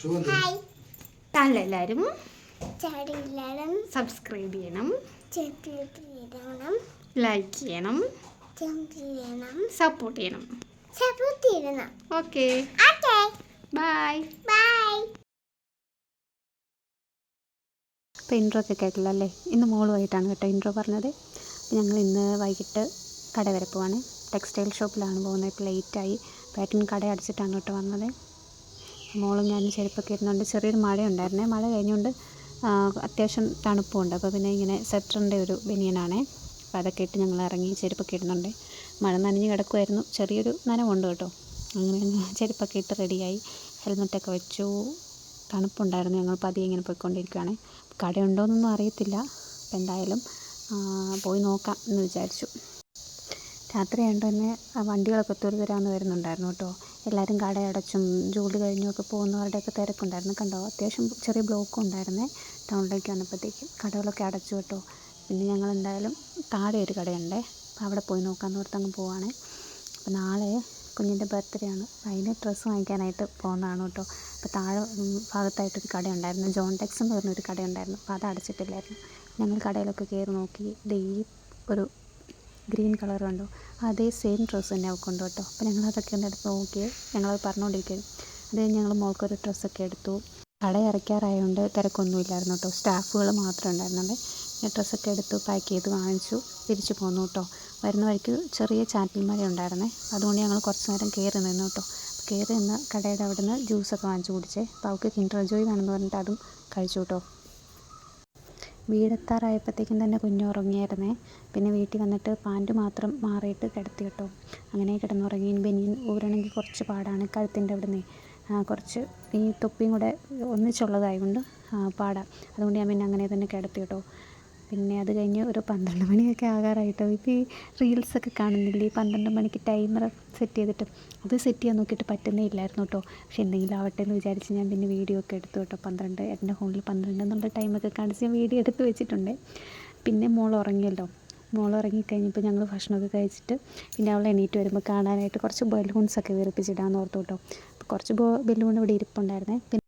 Hi താങ്കളെല്ലാവരും ചാടില്ലാരും subscribe ചെയ്യണം, ചെയ്യണം like ചെയ്യണം, സപ്പോർട്ട് ചെയ്യണം. Okay, bye. ബൈ. അപ്പോൾ ഇൻട്രോ ഒക്കെ കേട്ടില്ല അല്ലേ? ഇന്ന് മോളുമായിട്ടാണ് കേട്ടോ ഇൻട്രോ പറഞ്ഞത്. ഞങ്ങൾ ഇന്ന് വൈകിട്ട് കട വരെ പോവാണ്. ടെക്സ്റ്റൈൽ ഷോപ്പിലാണ് പോകുന്നത്. ഇപ്പോൾ ലേറ്റായി. പേട്ടൻ കട അടച്ചിട്ടാണ് കേട്ടോ വന്നത്. മോളും ഞാനും ചെരുപ്പൊക്കെ ഇരുന്നുകൊണ്ട് ചെറിയൊരു മഴ ഉണ്ടായിരുന്നേ. മഴ കഴിഞ്ഞുകൊണ്ട് അത്യാവശ്യം തണുപ്പുണ്ട്. അപ്പോൾ പിന്നെ ഇങ്ങനെ സെറ്ററിൻ്റെ ഒരു ബനിയനാണേ. അപ്പോൾ അതൊക്കെ ഇട്ട് ഞങ്ങൾ ഇറങ്ങി ചെരുപ്പൊക്കെ ഇടുന്നുണ്ട്. മഴ നനഞ്ഞ് കിടക്കുമായിരുന്നു, ചെറിയൊരു നനവുണ്ട് കേട്ടോ. അങ്ങനെ ചെരുപ്പൊക്കെ ഇട്ട് റെഡിയായി, ഹെൽമെറ്റൊക്കെ വെച്ചു. തണുപ്പുണ്ടായിരുന്നു. ഞങ്ങൾ പതിയെ ഇങ്ങനെ പോയിക്കൊണ്ടിരിക്കുകയാണ്. കടയുണ്ടോയെന്നൊന്നും അറിയത്തില്ല. അപ്പോൾ എന്തായാലും പോയി നോക്കാം എന്ന് വിചാരിച്ചു. രാത്രി ആയതുകൊണ്ട് തന്നെ വണ്ടികളൊക്കെ തുരുതുരാന്ന് വരുന്നുണ്ടായിരുന്നു കേട്ടോ. എല്ലാവരും കടയടച്ചും ജോലി കഴിഞ്ഞൊക്കെ പോകുന്നവരുടെയൊക്കെ തിരക്കുണ്ടായിരുന്നു. കണ്ടോ, അത്യാവശ്യം ചെറിയ ബ്ലോക്കും ഉണ്ടായിരുന്നേ. ടൗണിലേക്ക് വന്നപ്പോഴത്തേക്കും കടകളൊക്കെ അടച്ചു കേട്ടോ. പിന്നെ ഞങ്ങൾ എന്തായാലും താഴെ ഒരു കടയുണ്ടേ, അപ്പോൾ അവിടെ പോയി നോക്കാമെന്ന് ഓർത്ത് അങ്ങ് പോവാണേ. അപ്പോൾ നാളെ കുഞ്ഞിൻ്റെ ബർത്ത്ഡേ ആണ്. അതിന് ഡ്രസ്സ് വാങ്ങിക്കാനായിട്ട് പോകുന്നതാണ് കേട്ടോ. അപ്പോൾ താഴെ ഭാഗത്തായിട്ടൊരു കടയുണ്ടായിരുന്നു, ജോൺ ടെക്സ് എന്ന് പറഞ്ഞൊരു കടയുണ്ടായിരുന്നു. അപ്പോൾ അത് അടച്ചിട്ടില്ലായിരുന്നു. ഞങ്ങൾ കടയിലൊക്കെ കയറി നോക്കി. ഈ ഒരു ഗ്രീൻ കളർ കണ്ടോ, അതേ സെയിം ഡ്രസ്സ് തന്നെ അവൾക്കുണ്ട് കേട്ടോ. അപ്പോൾ ഞങ്ങളതൊക്കെ ഒന്ന് എടുത്ത് നോക്കി, ഞങ്ങളത് പറഞ്ഞുകൊണ്ടിരിക്കുകയും അത് കഴിഞ്ഞ് ഞങ്ങൾ മോൾക്കൊരു ഡ്രസ്സൊക്കെ എടുത്തു. കട ഇറക്കാറായതുകൊണ്ട് തിരക്കൊന്നുമില്ലായിരുന്നു കേട്ടോ. സ്റ്റാഫുകൾ മാത്രമേ ഉണ്ടായിരുന്നുള്ളൂ. പിന്നെ ഡ്രസ്സൊക്കെ എടുത്ത് പാക്ക് ചെയ്ത് വാങ്ങിച്ചു, തിരിച്ചു പോന്നു കേട്ടോ. വരുന്ന വഴിക്ക് ചെറിയ ചാറ്റൽ മഴ ഉണ്ടായിരുന്നേ. അതുകൊണ്ട് ഞങ്ങൾ കുറച്ച് നേരം കയറി നിന്നു കേട്ടോ. കയറി നിന്ന് കടയുടെ അവിടെ നിന്ന് ജ്യൂസൊക്കെ വാങ്ങിച്ചു കുടിച്ചേ. അപ്പോൾ അവൾക്ക് കിൻഡർ ജോയ് വേണമെന്ന് പറഞ്ഞിട്ട് അതും കഴിച്ചു കേട്ടോ. വീടെത്താറായപ്പോഴത്തേക്കും തന്നെ കുഞ്ഞ് ഉറങ്ങിയായിരുന്നേ. പിന്നെ വീട്ടിൽ വന്നിട്ട് പാൻറ്റ് മാത്രം മാറിയിട്ട് കിടത്തി കേട്ടോ. അങ്ങനെ കിടന്നുറങ്ങി. ബനിയൻ ഊരണമെങ്കിൽ കുറച്ച് പാടാണ്. കഴുത്തിൻ്റെ അവിടെ നിന്ന് കുറച്ച് ഈ തൊപ്പിയും കൂടെ ഒന്നിച്ചുള്ളതായതുകൊണ്ട് പാടാം. അതുകൊണ്ട് ഞാൻ പിന്നെ അങ്ങനെ തന്നെ കിടത്തി കേട്ടോ. പിന്നെ അത് കഴിഞ്ഞ് ഒരു 12 മണിയൊക്കെ ആകാറായിട്ടോ. ഇപ്പോൾ ഈ റീൽസൊക്കെ കാണുന്നില്ലേ, 12 മണിക്ക് ടൈമർ സെറ്റ് ചെയ്തിട്ട്, അത് സെറ്റ് ചെയ്യാൻ നോക്കിയിട്ട് പറ്റുന്നേ ഇല്ലായിരുന്നു കേട്ടോ. പക്ഷെ എന്തെങ്കിലും ആവട്ടെ എന്ന് വിചാരിച്ച് ഞാൻ പിന്നെ വീഡിയോ ഒക്കെ എടുത്തു കേട്ടോ. 12 എൻ്റെ ഫോണിൽ 12 എന്നുള്ള ടൈമൊക്കെ കാണിച്ച് ഞാൻ വീഡിയോ എടുത്ത് വെച്ചിട്ടുണ്ട്. പിന്നെ മോൾ ഉറങ്ങിയല്ലോ. മോൾ ഉറങ്ങിക്കഴിഞ്ഞപ്പോൾ ഞങ്ങൾ ഭക്ഷണമൊക്കെ കഴിച്ചിട്ട് പിന്നെ അവൾ എണീറ്റ് വരുമ്പോൾ കാണാനായിട്ട് കുറച്ച് ബലൂൺസൊക്കെ വീർപ്പിച്ചിടാമെന്ന് ഓർത്തു കേട്ടോ. അപ്പോൾ കുറച്ച് ബലൂൺ ഇവിടെ ഇരിപ്പുണ്ടായിരുന്നേ. പിന്നെ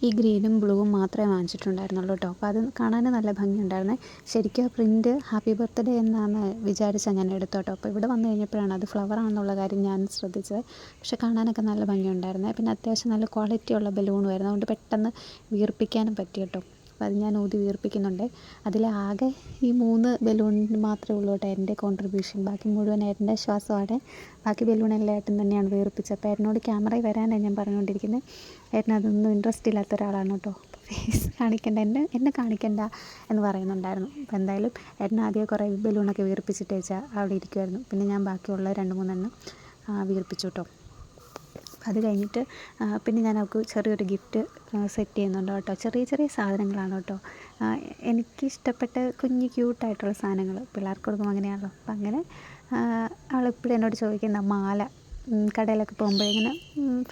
ഈ ഗ്രീനും ബ്ലൂവും മാത്രമേ വാങ്ങിച്ചിട്ടുണ്ടായിരുന്നുള്ളൂ കേട്ടോ. അപ്പോൾ അത് കാണാൻ നല്ല ഭംഗിയുണ്ടായിരുന്നേ. ശരിക്കും ആ പ്രിൻറ്റ് ഹാപ്പി ബർത്ത്ഡേ എന്നാണ് വിചാരിച്ചാൽ ഞാൻ എടുത്തു കേട്ടോ. അപ്പോൾ ഇവിടെ വന്നു കഴിഞ്ഞപ്പോഴാണ് അത് ഫ്ലവർ ആണെന്നുള്ള കാര്യം ഞാൻ ശ്രദ്ധിച്ചത്. പക്ഷേ കാണാനൊക്കെ നല്ല ഭംഗിയുണ്ടായിരുന്നേ. പിന്നെ അത്യാവശ്യം നല്ല ക്വാളിറ്റിയുള്ള ബലൂണും ആയിരുന്നു. അതുകൊണ്ട് പെട്ടെന്ന് വീർപ്പിക്കാനും പറ്റി കേട്ടോ. അപ്പോൾ അത് ഞാൻ ഊതി വീർപ്പിക്കുന്നുണ്ട്. അതിലാകെ ഈ 3 ബലൂണിന് മാത്രമേ ഉള്ളൂ കേട്ടോ എൻ്റെ കോൺട്രിബ്യൂഷൻ. ബാക്കി മുഴുവൻ ഏട്ടൻ്റെ ശ്വാസമാണ്. ബാക്കി ബലൂണെല്ലാം ഏട്ടൻ തന്നെയാണ് വീർപ്പിച്ചത്. അപ്പോൾ ഏട്ടനോട് ക്യാമറയിൽ വരാനാണ് ഞാൻ പറഞ്ഞുകൊണ്ടിരിക്കുന്നത്. ഏട്ടൻ അതൊന്നും ഇൻട്രസ്റ്റ് ഇല്ലാത്ത ഒരാളാണ് കേട്ടോ. ഫേസ് കാണിക്കണ്ട, എന്നെ കാണിക്കണ്ട എന്ന് പറയുന്നുണ്ടായിരുന്നു. അപ്പോൾ എന്തായാലും ഏട്ടൻ ആദ്യം കുറേ ബലൂണൊക്കെ വീർപ്പിച്ചിട്ട് വെച്ചാൽ അവിടെ ഇരിക്കുമായിരുന്നു. പിന്നെ ഞാൻ ബാക്കിയുള്ള 2-3 എണ്ണം വീർപ്പിച്ചു കേട്ടോ. അത് കഴിഞ്ഞിട്ട് പിന്നെ ഞാൻ അവൾക്ക് ചെറിയൊരു ഗിഫ്റ്റ് സെറ്റ് ചെയ്യുന്നുണ്ട് കേട്ടോ. ചെറിയ ചെറിയ സാധനങ്ങളാണ് കേട്ടോ. എനിക്കിഷ്ടപ്പെട്ട കുഞ്ഞ് ക്യൂട്ടായിട്ടുള്ള സാധനങ്ങൾ പിള്ളേർക്ക് കൊടുക്കുമ്പോൾ അങ്ങനെയാണല്ലോ. അപ്പം അങ്ങനെ അവളിപ്പോഴും എന്നോട് ചോദിക്കുന്ന മാല, കടയിലൊക്കെ പോകുമ്പോൾ ഇങ്ങനെ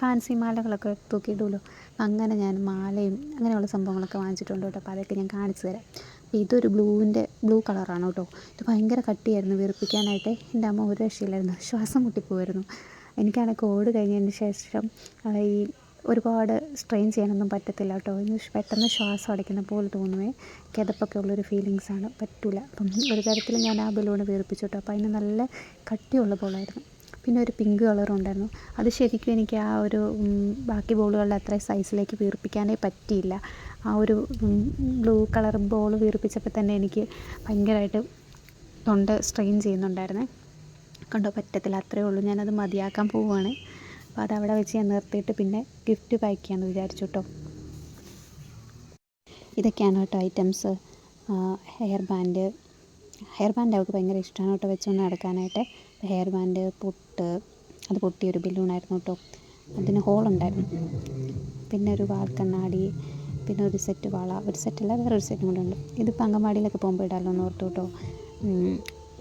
ഫാൻസി മാലകളൊക്കെ തൂക്കിയിടുമല്ലോ. അങ്ങനെ ഞാൻ മാലയും അങ്ങനെയുള്ള സംഭവങ്ങളൊക്കെ വാങ്ങിച്ചിട്ടുണ്ട് കേട്ടോ. അപ്പോൾ അതൊക്കെ ഞാൻ കാണിച്ചു തരാം. അപ്പോൾ ഇതൊരു ബ്ലൂ കളറാണ് കേട്ടോ. ഇത് ഭയങ്കര കട്ടിയായിരുന്നു വീർപ്പിക്കാനായിട്ട്. എൻ്റെ അമ്മ ഒരു രക്ഷയില്ലായിരുന്നു, ശ്വാസം മുട്ടിപ്പോയിരുന്നു. എനിക്കാണെങ്കിൽ കോവിഡ് കഴിഞ്ഞതിന് ശേഷം ഈ ഒരുപാട് സ്ട്രെയിൻ ചെയ്യാനൊന്നും പറ്റത്തില്ല കേട്ടോ. പെട്ടെന്ന് ശ്വാസം അടയ്ക്കുന്ന പോലെ തോന്നുവേ. കിതപ്പൊക്കെ ഉള്ളൊരു ഫീലിങ്സാണ്, പറ്റില്ല. അപ്പം ഒരു തരത്തിൽ ഞാൻ ആ ബലൂൺ വീർപ്പിച്ചു കേട്ടോ. അപ്പോൾ അതിന് നല്ല കട്ടിയുള്ള ബോളായിരുന്നു. പിന്നെ ഒരു പിങ്ക് കളറും ഉണ്ടായിരുന്നു. അത് ശരിക്കും എനിക്ക് ആ ഒരു ബാക്കി ബോളുകളുടെ അത്രയും സൈസിലേക്ക് വീർപ്പിക്കാനേ പറ്റിയില്ല. ആ ഒരു ബ്ലൂ കളർ ബോൾ വീർപ്പിച്ചപ്പോൾ തന്നെ എനിക്ക് ഭയങ്കരമായിട്ട് തൊണ്ട സ്ട്രെയിൻ ചെയ്യുന്നുണ്ടായിരുന്നേ. കണ്ടോ, പറ്റത്തില്ല, അത്രയേ ഉള്ളൂ. ഞാനത് മതിയാക്കാൻ പോവുകയാണ്. അപ്പോൾ അതവിടെ വെച്ച് ഞാൻ നിർത്തിയിട്ട് പിന്നെ ഗിഫ്റ്റ് പാക്ക് ചെയ്യാമെന്ന് വിചാരിച്ചു കേട്ടോ. ഇതൊക്കെയാണ് കേട്ടോ ഐറ്റംസ്. ഹെയർ ബാൻഡ് അവൾക്ക് ഭയങ്കര ഇഷ്ടമാണ് കേട്ടോ വെച്ചുകൊണ്ട് നടക്കാനായിട്ട്. ഹെയർ ബാൻഡ്, പൊട്ട്, അത് പൊട്ടിയൊരു ബലൂണായിരുന്നു കേട്ടോ. അതിന് ഹോളുണ്ടായിരുന്നു. പിന്നെ ഒരു വാൽക്കണ്ണാടി, പിന്നെ ഒരു സെറ്റ് വള, ഒരു സെറ്റല്ല വേറൊരു സെറ്റും കൂടെ ഉണ്ട്. ഇതിപ്പോൾ അങ്കൻവാടിയിലൊക്കെ പോകുമ്പോൾ ഇടാമല്ലോ എന്ന് ഓർത്തു കേട്ടോ.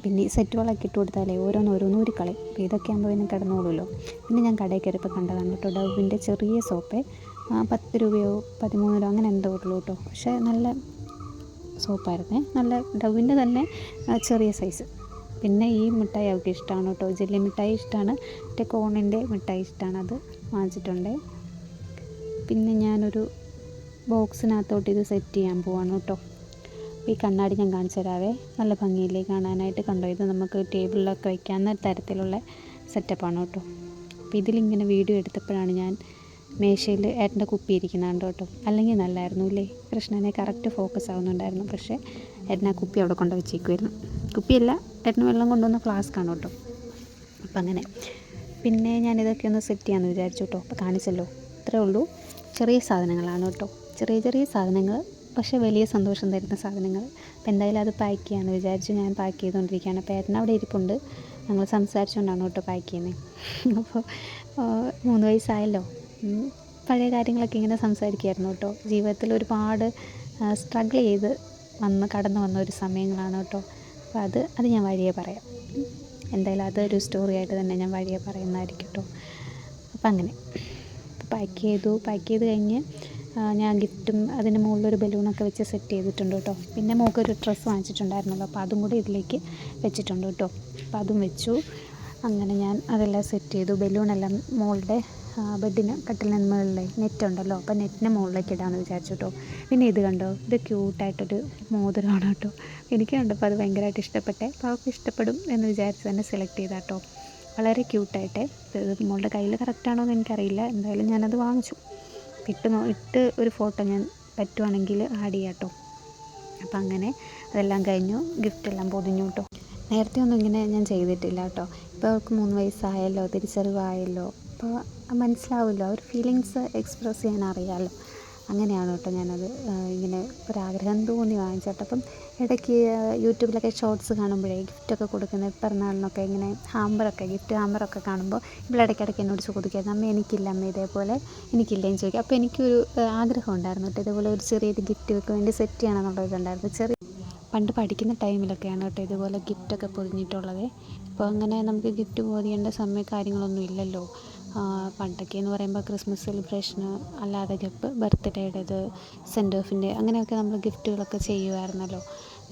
പിന്നെ ഈ സെറ്റ് വളയൊക്കെ ഇട്ട് കൊടുത്താലേ ഓരോന്ന് ഊരിക്കളയും. അപ്പോൾ ഇതൊക്കെ ആകുമ്പോൾ പിന്നെ കിടന്നോളുമല്ലോ. പിന്നെ ഞാൻ കടയിൽ കയറിയപ്പോൾ കണ്ടതാണ് കേട്ടോ ഡവിൻ്റെ ചെറിയ സോപ്പ്. 10 രൂപയോ 13 രൂപ അങ്ങനെ എന്തോ ഉള്ളൂ കേട്ടോ. പക്ഷേ നല്ല സോപ്പായിരുന്നേ. നല്ല ഡവിൻ്റെ തന്നെ ചെറിയ സൈസ്. പിന്നെ ഈ മിഠായി അവൾക്ക് ഇഷ്ടമാണ് കേട്ടോ. ജെല്ലി മിഠായി ഇഷ്ടമാണ്. മറ്റേ കോണിൻ്റെ മിഠായി ഇഷ്ടമാണ്. അത് വാങ്ങിച്ചിട്ടുണ്ട്. പിന്നെ ഞാനൊരു ബോക്സിനകത്തോട്ട് ഇത് സെറ്റ് ചെയ്യാൻ പോവാണ് കേട്ടോ. അപ്പോൾ ഈ കണ്ണാടി ഞാൻ കാണിച്ചു തരാവേ. നല്ല ഭംഗിയില്ലേ കാണാനായിട്ട്? കണ്ടോ, ഇത് നമുക്ക് ടേബിളിലൊക്കെ വയ്ക്കാവുന്ന തരത്തിലുള്ള സെറ്റപ്പാണ് കേട്ടോ. അപ്പോൾ ഇതിലിങ്ങനെ വീഡിയോ എടുത്തപ്പോഴാണ് ഞാൻ മേശയിൽ ഏട്ടൻ്റെ കുപ്പി ഇരിക്കുന്നുണ്ട് കേട്ടോ. അല്ലെങ്കിൽ നല്ലായിരുന്നു ഇല്ലേ? കൃഷ്ണനെ കറക്റ്റ് ഫോക്കസ് ആവുന്നുണ്ടായിരുന്നു. പക്ഷേ ഏട്ടൻ ആ കുപ്പി അവിടെ കൊണ്ട് വെച്ചേക്കുമായിരുന്നു. കുപ്പിയല്ല, ഏട്ടന് വെള്ളം കൊണ്ടുവന്ന ഫ്ലാസ്ക്കാണ് കേട്ടോ. അപ്പം അങ്ങനെ പിന്നെ ഞാനിതൊക്കെ ഒന്ന് സെറ്റ് ചെയ്യാമെന്ന് വിചാരിച്ചു കേട്ടോ. അപ്പോൾ കാണിച്ചല്ലോ, ഇത്രേ ഉള്ളൂ. ചെറിയ സാധനങ്ങളാണ് കേട്ടോ, ചെറിയ ചെറിയ സാധനങ്ങൾ, പക്ഷേ വലിയ സന്തോഷം തരുന്ന സാധനങ്ങൾ. അപ്പോൾ എന്തായാലും അത് പാക്ക് ചെയ്യാമെന്ന് വിചാരിച്ചു. ഞാൻ പാക്ക് ചെയ്തുകൊണ്ടിരിക്കുകയാണ്. അപ്പോൾ ഏട്ടൻ അവിടെ ഇരിപ്പുണ്ട്. ഞങ്ങൾ സംസാരിച്ചുകൊണ്ടാണ് കേട്ടോ പാക്ക് ചെയ്യുന്നത്. അപ്പോൾ 3 വയസ്സായല്ലോ, പഴയ കാര്യങ്ങളൊക്കെ ഇങ്ങനെ സംസാരിക്കുമായിരുന്നു കേട്ടോ. ജീവിതത്തിൽ ഒരുപാട് സ്ട്രഗിൾ ചെയ്ത് കടന്നു വന്ന ഒരു സമയങ്ങളാണ് കേട്ടോ. അപ്പോൾ അത് ഞാൻ വഴിയേ പറയാം. എന്തായാലും അതൊരു സ്റ്റോറി ആയിട്ട് തന്നെ ഞാൻ വഴിയേ പറയുന്നതായിരിക്കും കേട്ടോ. അപ്പം അങ്ങനെ പാക്ക് ചെയ്ത് കഴിഞ്ഞ് ഞാൻ ഗിഫ്റ്റും അതിന് മുകളിലൊരു ബലൂണൊക്കെ വെച്ച് സെറ്റ് ചെയ്തിട്ടുണ്ട് കേട്ടോ. പിന്നെ മോൾക്കൊരു ഡ്രസ്സ് വാങ്ങിച്ചിട്ടുണ്ടായിരുന്നല്ലോ, അപ്പോൾ അതും കൂടി ഇതിലേക്ക് വെച്ചിട്ടുണ്ട് കേട്ടോ. അപ്പോൾ അതും വെച്ചു. അങ്ങനെ ഞാൻ അതെല്ലാം സെറ്റ് ചെയ്തു. ബലൂണെല്ലാം മോളുടെ ബെഡിന് കട്ടിലിന് മുകളിലെ നെറ്റ് ഉണ്ടല്ലോ, അപ്പോൾ നെറ്റിന് മുകളിലേക്ക് ഇടാമെന്ന് വിചാരിച്ചു കേട്ടോ. പിന്നെ ഇത് കണ്ടോ, ഇത് ക്യൂട്ടായിട്ടൊരു മോതിരമാണ് കേട്ടോ. എനിക്ക് കണ്ടപ്പോൾ അത് ഭയങ്കരമായിട്ട് ഇഷ്ടപ്പെട്ടെ. അപ്പോൾ അവൾക്ക് ഇഷ്ടപ്പെടും എന്ന് വിചാരിച്ച് തന്നെ സെലക്ട് ചെയ്താൽ കേട്ടോ. വളരെ ക്യൂട്ടായിട്ടെ. ഇത് മോളുടെ കയ്യിൽ കറക്റ്റാണോ എന്ന് എനിക്കറിയില്ല. എന്തായാലും ഞാനത് വാങ്ങിച്ചു. ഇട്ട് ഒരു ഫോട്ടോ ഞാൻ പറ്റുവാണെങ്കിൽ ആഡ് ചെയ്യാം കേട്ടോ. അപ്പം അങ്ങനെ അതെല്ലാം കഴിഞ്ഞു. ഗിഫ്റ്റെല്ലാം പൊതിഞ്ഞു കേട്ടോ. നേരത്തെ ഒന്നും ഇങ്ങനെ ഞാൻ ചെയ്തിട്ടില്ല കേട്ടോ. ഇപ്പോൾ അവൾക്ക് 3 വയസ്സായല്ലോ, തിരിച്ചറിവായല്ലോ. അപ്പോൾ മനസ്സിലാവുമല്ലോ, ഒരു ഫീലിങ്സ് എക്സ്പ്രസ് ചെയ്യാൻ അറിയാമല്ലോ. അങ്ങനെയാണ് കേട്ടോ ഞാനത് ഇങ്ങനെ ഒരാഗ്രഹം തോന്നി വാങ്ങിച്ചോട്ടെ. അപ്പം ഇടയ്ക്ക് യൂട്യൂബിലൊക്കെ ഷോർട്സ് കാണുമ്പോഴേ ഗിഫ്റ്റൊക്കെ കൊടുക്കുന്ന പിറന്നാളിനൊക്കെ ഇങ്ങനെ ഗിഫ്റ്റ് ഹാമ്പറൊക്കെ കാണുമ്പോൾ ഇവളിടയ്ക്കിടയ്ക്ക് എന്നോട് ചോദിക്കായിരുന്നു, അമ്മ എനിക്കില്ല, അമ്മ ഇതേപോലെ എനിക്കില്ലേന്ന് ചോദിക്കും. അപ്പോൾ എനിക്കൊരു ആഗ്രഹം ഉണ്ടായിരുന്നു കേട്ടോ, ഇതേപോലെ ഒരു ചെറിയൊരു ഗിഫ്റ്റ് വേണ്ടി സെറ്റ് ചെയ്യണം എന്നുള്ളതുണ്ടായിരുന്നു. പണ്ട് പഠിക്കുന്ന ടൈമിലൊക്കെയാണ് കേട്ടോ ഇതുപോലെ ഗിഫ്റ്റൊക്കെ പൊതിഞ്ഞിട്ടുള്ളത്. ഇപ്പോൾ അങ്ങനെ നമുക്ക് ഗിഫ്റ്റ് പൊതിയേണ്ട സമയം കാര്യങ്ങളൊന്നും ഇല്ലല്ലോ. പണ്ടൊക്കെ എന്ന് പറയുമ്പോൾ ക്രിസ്മസ് സെലിബ്രേഷന്, അല്ലാതെ ബർത്ത്ഡേയുടേത്, സെൻഡ് ഓഫിൻ്റെ അങ്ങനെയൊക്കെ നമ്മൾ ഗിഫ്റ്റുകളൊക്കെ ചെയ്യുമായിരുന്നല്ലോ.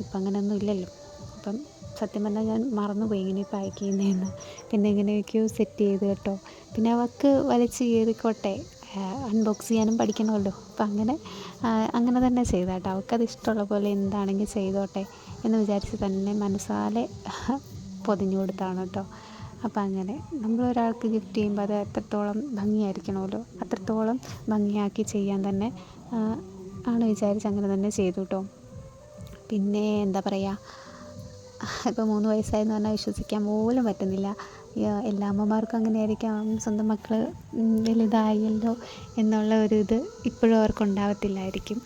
ഇപ്പം അങ്ങനെയൊന്നും ഇല്ലല്ലോ. അപ്പം സത്യം പറഞ്ഞാൽ ഞാൻ മറന്നുപോയി ഇങ്ങനെ പാക്ക് ചെയ്യുന്നതെന്ന്. പിന്നെ ഇങ്ങനെയൊക്കെയോ സെറ്റ് ചെയ്ത് കേട്ടോ. പിന്നെ അവൾക്ക് വലിച്ച് കീറിക്കോട്ടെ, അൺബോക്സ് ചെയ്യാനും പഠിക്കണമല്ലോ. അപ്പം അങ്ങനെ തന്നെ ചെയ്താട്ടോ. അവൾക്കത് ഇഷ്ടമുള്ള പോലെ എന്താണെങ്കിൽ ചെയ്തോട്ടെ എന്ന് വിചാരിച്ച് തന്നെ മനസ്സാലെ പൊതിഞ്ഞു കൊടുത്താണ് കേട്ടോ. അപ്പം അങ്ങനെ നമ്മളൊരാൾക്ക് ഗിഫ്റ്റ് ചെയ്യുമ്പോൾ അത് എത്രത്തോളം ഭംഗിയായിരിക്കണമല്ലോ, അത്രത്തോളം ഭംഗിയാക്കി ചെയ്യാൻ തന്നെ ആണ് വിചാരിച്ച് അങ്ങനെ തന്നെ ചെയ്തു കേട്ടോ. പിന്നെ എന്താ പറയുക, ഇപ്പോൾ 3 വയസ്സായെന്ന് പറഞ്ഞാൽ വിശ്വസിക്കാൻ പോലും പറ്റുന്നില്ല. എല്ലാ അമ്മമാർക്കും അങ്ങനെ ആയിരിക്കാം, സ്വന്തം മക്കൾ വലുതായല്ലോ എന്നുള്ള ഒരു ഇത് ഇപ്പോഴും അവർക്കുണ്ടാവത്തില്ലായിരിക്കും.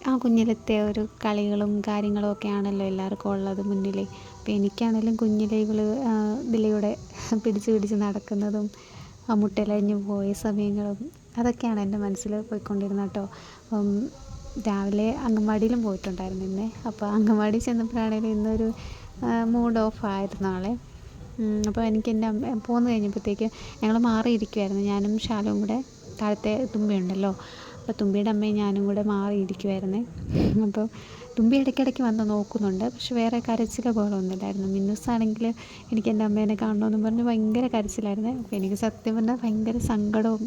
ആ കുഞ്ഞിലത്തെ ഒരു കളികളും കാര്യങ്ങളും ഒക്കെ ആണല്ലോ എല്ലാവർക്കും ഉള്ളത് മുന്നിൽ. അപ്പോൾ എനിക്കാണെങ്കിലും കുഞ്ഞിലെ ഇതിലൂടെ പിടിച്ച് നടക്കുന്നതും മുട്ടയിലഴിഞ്ഞ് പോയ സമയങ്ങളും അതൊക്കെയാണ് എൻ്റെ മനസ്സിൽ പോയിക്കൊണ്ടിരുന്നത് കേട്ടോ. രാവിലെ അംഗൻവാടിയിലും പോയിട്ടുണ്ടായിരുന്നു ഇന്ന്. അപ്പോൾ അംഗൻവാടി ചെന്നപ്പോഴാണെങ്കിലും ഇന്നൊരു മൂഡ് ഓഫ് ആയിരുന്നു ആളെ. അപ്പോൾ എനിക്ക് എൻ്റെ അമ്മ പോന്നു കഴിഞ്ഞപ്പോഴത്തേക്ക് ഞങ്ങൾ മാറിയിരിക്കുമായിരുന്നു. ഞാനും ഷാലും കൂടെ, താഴത്തെ തുമ്പിയുണ്ടല്ലോ, അപ്പോൾ തുമ്പിയുടെ അമ്മയും ഞാനും കൂടെ മാറിയിരിക്കുമായിരുന്നേ. അപ്പോൾ തുമ്പി ഇടയ്ക്കിടയ്ക്ക് വന്ന് നോക്കുന്നുണ്ട്, പക്ഷെ വേറെ കരച്ചിൽ പോലെ ഒന്നുമില്ലായിരുന്നു. മിന്നൂസാണെങ്കിൽ എനിക്ക് എൻ്റെ അമ്മേനെ കാണണമെന്ന് പറഞ്ഞ് ഭയങ്കര കരച്ചിലായിരുന്നു. അപ്പോൾ എനിക്ക് സത്യം പറഞ്ഞാൽ ഭയങ്കര സങ്കടവും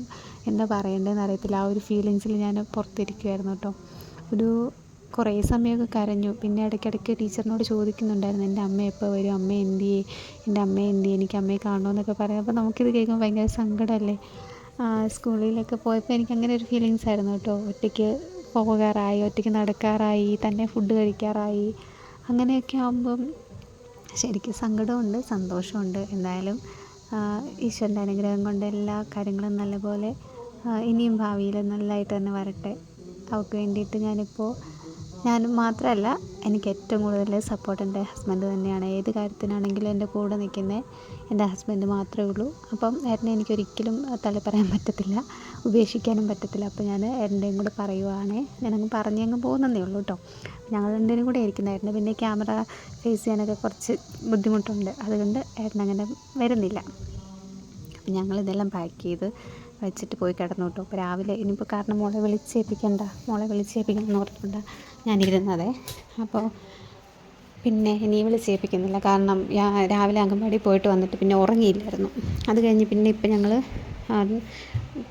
എന്താ പറയേണ്ടതെന്ന് അറിയത്തില്ല. ആ ഒരു ഫീലിങ്സിൽ ഞാൻ പുറത്തിരിക്കുമായിരുന്നു കേട്ടോ. കുറേ സമയമൊക്കെ കരഞ്ഞു. പിന്നെ ഇടയ്ക്കിടയ്ക്ക് ടീച്ചറിനോട് ചോദിക്കുന്നുണ്ടായിരുന്നു, എൻ്റെ അമ്മ എപ്പോൾ വരും, അമ്മ എന്തിയേ, എൻ്റെ അമ്മ എന്തിയേ, എനിക്ക് അമ്മയെ കാണണമെന്നൊക്കെ പറയും. അപ്പോൾ നമുക്കിത് കേൾക്കുമ്പോൾ ഭയങ്കര സങ്കടമല്ലേ. സ്കൂളിലൊക്കെ പോയപ്പോൾ എനിക്ക് അങ്ങനെ ഒരു ഫീലിങ്സ് ആയിരുന്നു കേട്ടോ. ഒറ്റയ്ക്ക് പോകാറായി, ഒറ്റയ്ക്ക് നടക്കാറായി, തന്നെ ഫുഡ് കഴിക്കാറായി, അങ്ങനെയൊക്കെ ആകുമ്പം ശരിക്കും സങ്കടമുണ്ട്, സന്തോഷമുണ്ട്. എന്തായാലും ഈശ്വരൻ്റെ അനുഗ്രഹം കൊണ്ട് എല്ലാ കാര്യങ്ങളും നല്ലപോലെ ഇനിയും ഭാവിയിൽ നല്ലതായിട്ട് തന്നെ വരട്ടെ. അവൾക്ക് വേണ്ടിയിട്ട് ഞാനും മാത്രമല്ല, എനിക്ക് ഏറ്റവും കൂടുതൽ സപ്പോർട്ട് എൻ്റെ ഹസ്ബൻഡ് തന്നെയാണ്. ഏത് കാര്യത്തിനാണെങ്കിലും എൻ്റെ കൂടെ നിൽക്കുന്നത് എൻ്റെ ഹസ്ബൻഡ് മാത്രമേ ഉള്ളൂ. അപ്പം ഏട്ടനെ എനിക്കൊരിക്കലും തള്ളി പറയാൻ പറ്റത്തില്ല, ഉപേക്ഷിക്കാനും പറ്റത്തില്ല. അപ്പോൾ ഞാൻ ഏട്ടൻ്റെയും കൂടെ പറയുവാണേ, ഞാനങ്ങ് പറഞ്ഞങ്ങ് പോകുന്നതേ ഉള്ളൂ കേട്ടോ. ഞങ്ങൾ രണ്ടുപേരും കൂടെ ഇരിക്കുന്ന ഏട്ടന് പിന്നെ ക്യാമറ ഫേസ് ചെയ്യാനൊക്കെ കുറച്ച് ബുദ്ധിമുട്ടുണ്ട്, അതുകൊണ്ട് ഏട്ടനങ്ങനെ വരുന്നില്ല. അപ്പം ഞങ്ങളിതെല്ലാം പാക്ക് ചെയ്ത് വെച്ചിട്ട് പോയി കിടന്നു കേട്ടോ. അപ്പോൾ രാവിലെ ഇനിയിപ്പോൾ കാരണം മോളെ വിളിച്ചേൽപ്പിക്കണം എന്ന് പറഞ്ഞിട്ടുണ്ട് ഞാനിരുന്നതേ. അപ്പോൾ പിന്നെ ഇനി വിളിച്ചേൽപ്പിക്കുന്നില്ല, കാരണം രാവിലെ അംഗൻവാടി പോയിട്ട് വന്നിട്ട് പിന്നെ ഉറങ്ങിയില്ലായിരുന്നു. അത് കഴിഞ്ഞ് പിന്നെ ഇപ്പം ഞങ്ങൾ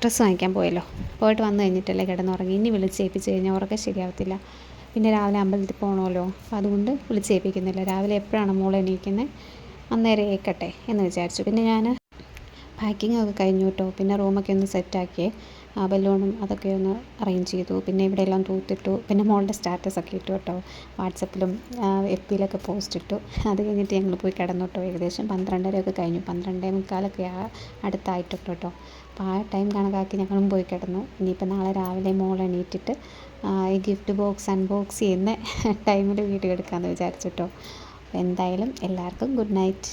ഡ്രസ്സ് വാങ്ങിക്കാൻ പോയല്ലോ, പോയിട്ട് വന്നു കഴിഞ്ഞിട്ടല്ലേ കിടന്നുറങ്ങി. ഇനി വിളിച്ചേൽപ്പിച്ച് കഴിഞ്ഞാൽ ഉറക്കം ശരിയാവത്തില്ല. പിന്നെ രാവിലെ അമ്പലത്തിൽ പോകണമല്ലോ, അപ്പോൾ അതുകൊണ്ട് വിളിച്ചേൽപ്പിക്കുന്നില്ല. രാവിലെ എപ്പോഴാണ് മോൾ എണീക്കുന്നത് അന്നേരം ഏൽക്കട്ടെ എന്ന് വിചാരിച്ചു. പിന്നെ ഞാൻ പാക്കിംഗ് ഒക്കെ കഴിഞ്ഞു കേട്ടോ. പിന്നെ റൂമൊക്കെ ഒന്ന് സെറ്റാക്കിയേ, ബലൂണും അതൊക്കെ ഒന്ന് അറേഞ്ച് ചെയ്തു. പിന്നെ ഇവിടെ എല്ലാം തൂത്തിട്ടു. പിന്നെ മോളുടെ സ്റ്റാറ്റസ് ഒക്കെ ഇട്ടു കേട്ടോ, വാട്സപ്പിലും FB-ലൊക്കെ പോസ്റ്റ് ഇട്ടു. അത് കഴിഞ്ഞിട്ട് ഞങ്ങൾ പോയി കിടന്നു കേട്ടോ. ഏകദേശം 12:30 കഴിഞ്ഞു, 12:45 അടുത്തായിട്ടുണ്ട് കേട്ടോ. അപ്പോൾ ആ ടൈം കണക്കാക്കി ഞങ്ങളും പോയി കിടന്നു. ഇനിയിപ്പോൾ നാളെ രാവിലെ മോൾ എണീറ്റിട്ട് ഈ ഗിഫ്റ്റ് ബോക്സ് അൺബോക്സ് ചെയ്യുന്ന ടൈമിൽ വീഡിയോ എടുക്കാമെന്ന് വിചാരിച്ചു കേട്ടോ. എന്തായാലും എല്ലാവർക്കും ഗുഡ് നൈറ്റ്.